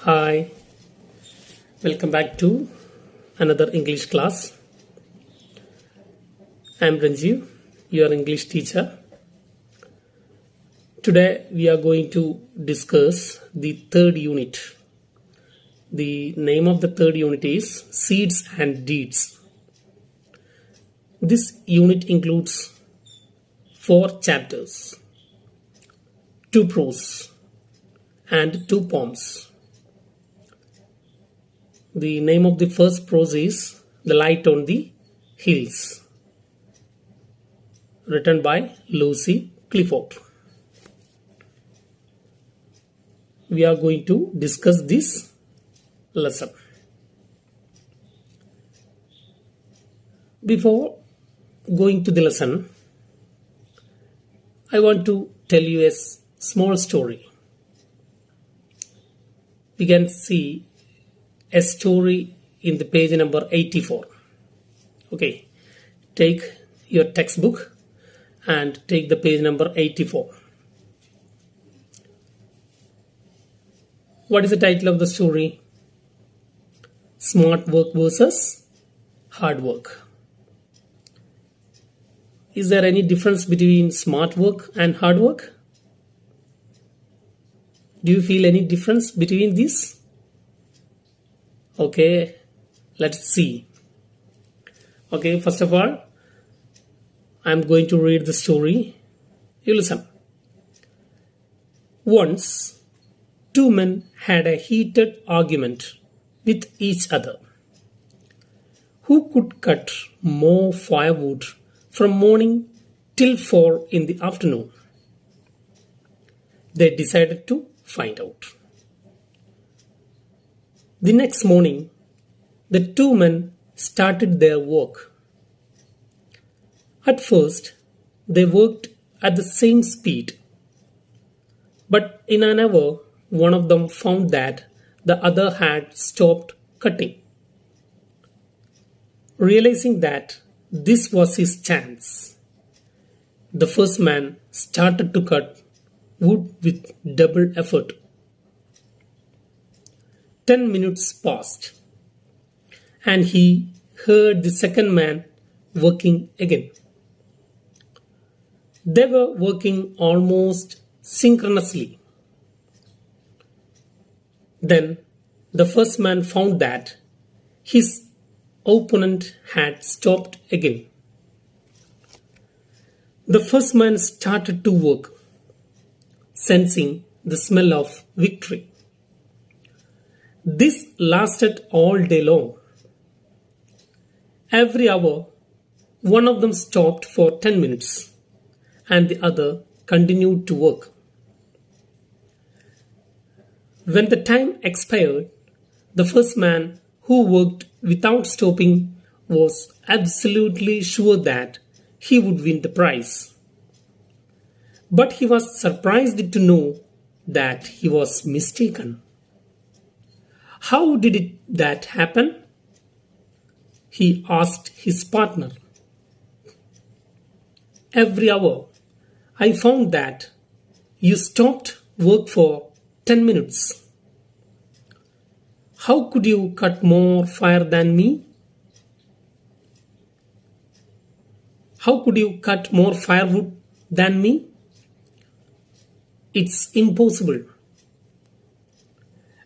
Hi, welcome back to another English class. I'm Ranjiv, your English teacher. Today we are going to discuss the third unit. The name of the third unit is Seeds and Deeds. This unit includes 4 chapters, 2 prose, and 2 poems. The name of the first prose is The Light on the Hills, written by Lucy Clifford. We are going to discuss this lesson. Before going to the lesson, I want to tell you a small story. We can see a story in the page number 84. Okay, take your textbook and take the page number 84. What is the title of the story? Smart work versus hard work. Is there any difference between smart work and hard work? Do you feel any difference between these? Okay, let's see. Okay, first of all, I'm going to read the story. You listen. Once, 2 men had a heated argument with each other. Who could cut more firewood from morning till 4 in the afternoon? They decided to find out. The next morning, the 2 men started their work. At first, they worked at the same speed. But in an hour, one of them found that the other had stopped cutting. Realizing that this was his chance, the first man started to cut wood with double effort. 10 minutes passed, and he heard the second man working again. They were working almost synchronously. Then the first man found that his opponent had stopped again. The first man started to work, sensing the smell of victory. This lasted all day long. Every hour, one of them stopped for 10 minutes and the other continued to work. When the time expired, the first man who worked without stopping was absolutely sure that he would win the prize. But he was surprised to know that he was mistaken. How did that happen? He asked his partner. Every hour, I found that you stopped work for 10 minutes. How could you cut more fire than me? How could you cut more firewood than me? It's impossible.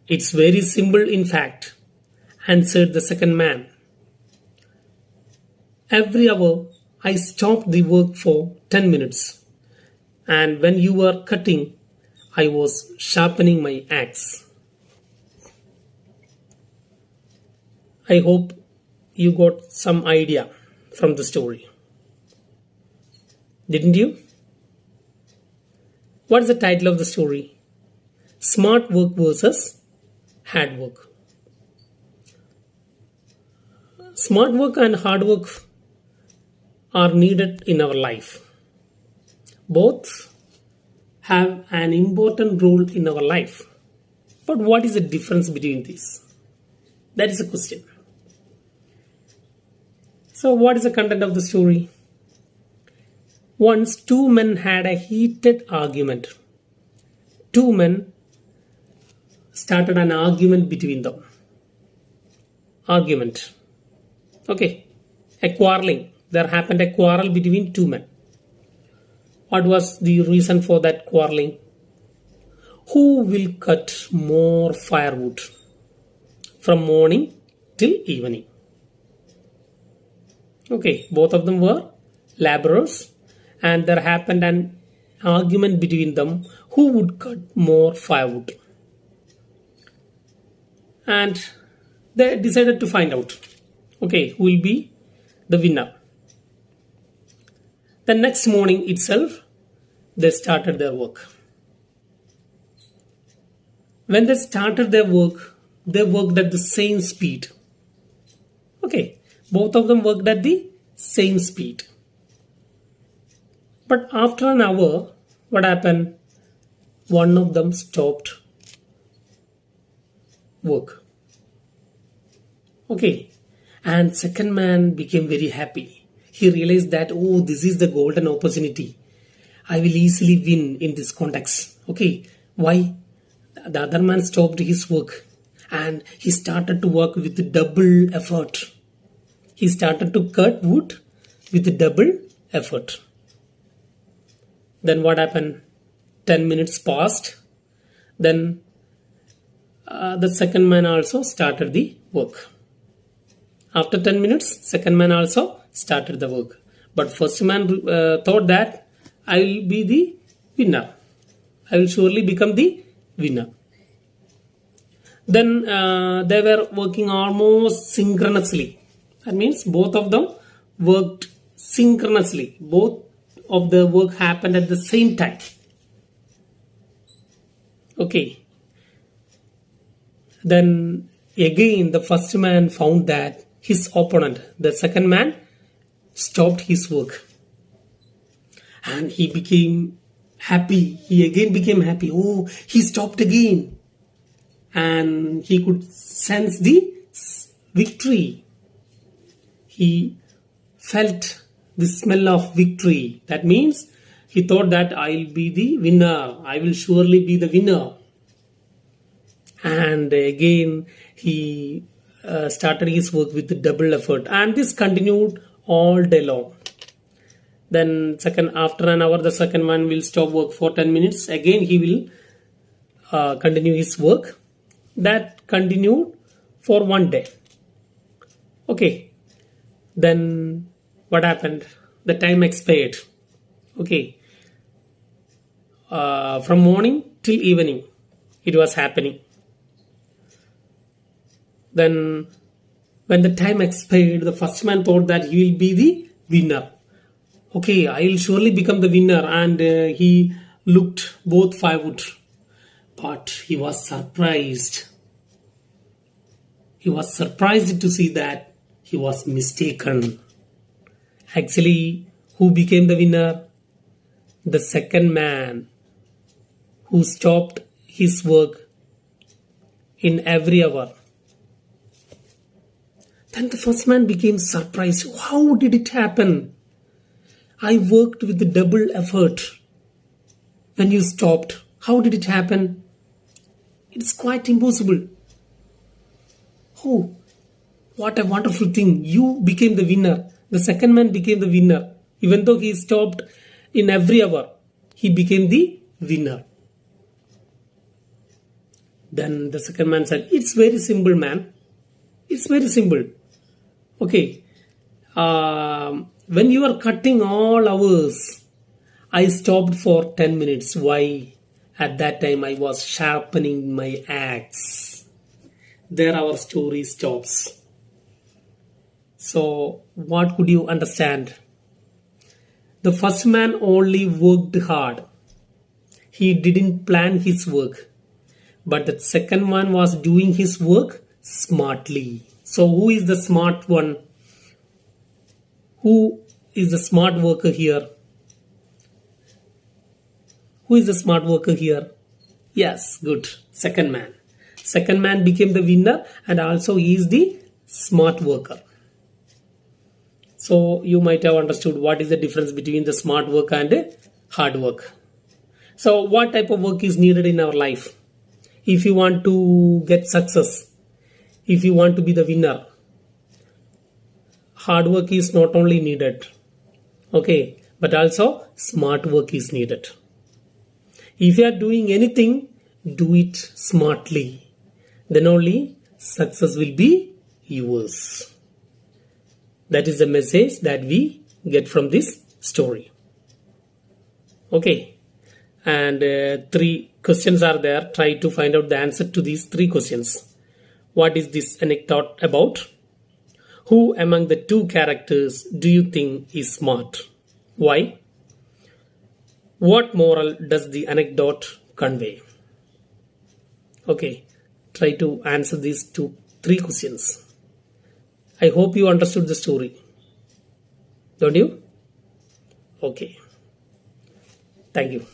It's very simple, in fact, answered the second man. Every hour, I stopped the work for 10 minutes, and when you were cutting, I was sharpening my axe. I hope you got some idea from the story. Didn't you? What's the title of the story? Smart work versus hard work. Smart work and hard work are needed in our life. Both have an important role in our life. But what is the difference between these? That is a question. So, what is the content of the story? Once 2 men had a heated argument. 2 men started an argument between them. Argument. Okay. A quarreling. There happened a quarrel between two men. What was the reason for that quarreling? Who will cut more firewood from morning till evening? Okay, both of them were laborers, and there happened an argument between them who would cut more firewood. And they decided to find out, okay, who will be the winner. The next morning itself, they started their work. When they started their work, they worked at the same speed. Okay, both of them worked at the same speed. But after an hour, what happened? One of them stopped work. Okay, and second man became very happy. He realized that, oh, this is the golden opportunity. I will easily win in this context. Okay, why? The other man stopped his work and he started to work with double effort. He started to cut wood with double effort. Then what happened? 10 minutes passed. Then the second man also started the work. After 10 minutes, second man also started the work. But first man thought that I will be the winner. I will surely become the winner. Then they were working almost synchronously. That means both of them worked synchronously. Both of the work happened at the same time. Okay. Then again the first man found that his opponent, the second man, stopped his work. And he became happy. He again became happy. Oh, he stopped again. And he could sense the victory. He felt the smell of victory. That means he thought that I'll be the winner. I will surely be the winner. And again he started his work with double effort. And this continued all day long. Then after an hour, the second man will stop work for 10 minutes. Again he will continue his work. That continued for one day. Okay. Then what happened? The time expired. Okay. From morning till evening, it was happening. Then when the time expired, the first man thought that he will be the winner. Okay, I will surely become the winner. And he looked both firewood. But he was surprised. He was surprised to see that he was mistaken. Actually, who became the winner? The second man who stopped his work in every hour. Then the first man became surprised. How did it happen? I worked with double effort. When you stopped, how did it happen? It's quite impossible. Oh, what a wonderful thing. You became the winner. The second man became the winner. Even though he stopped in every hour, he became the winner. Then the second man said, it's very simple, man. It's very simple. Okay. When you are cutting all hours, I stopped for 10 minutes. Why? At that time, I was sharpening my axe. There our story stops. So, what could you understand? The first man only worked hard. He didn't plan his work. But the second man was doing his work smartly. So, who is the smart one? Who is the smart worker here? Who is the smart worker here? Yes, good. Second man. Second man became the winner and also he is the smart worker. So you might have understood what is the difference between the smart work and hard work. So what type of work is needed in our life? If you want to get success, if you want to be the winner, hard work is not only needed, okay, but also smart work is needed. If you are doing anything, do it smartly. Then only success will be yours. That is the message that we get from this story. Okay, and 3 questions are there. Try to find out the answer to these 3 questions. What is this anecdote about? Who among the 2 characters do you think is smart? Why? What moral does the anecdote convey? Okay, try to answer these 3 questions. I hope you understood the story. Don't you? Okay. Thank you.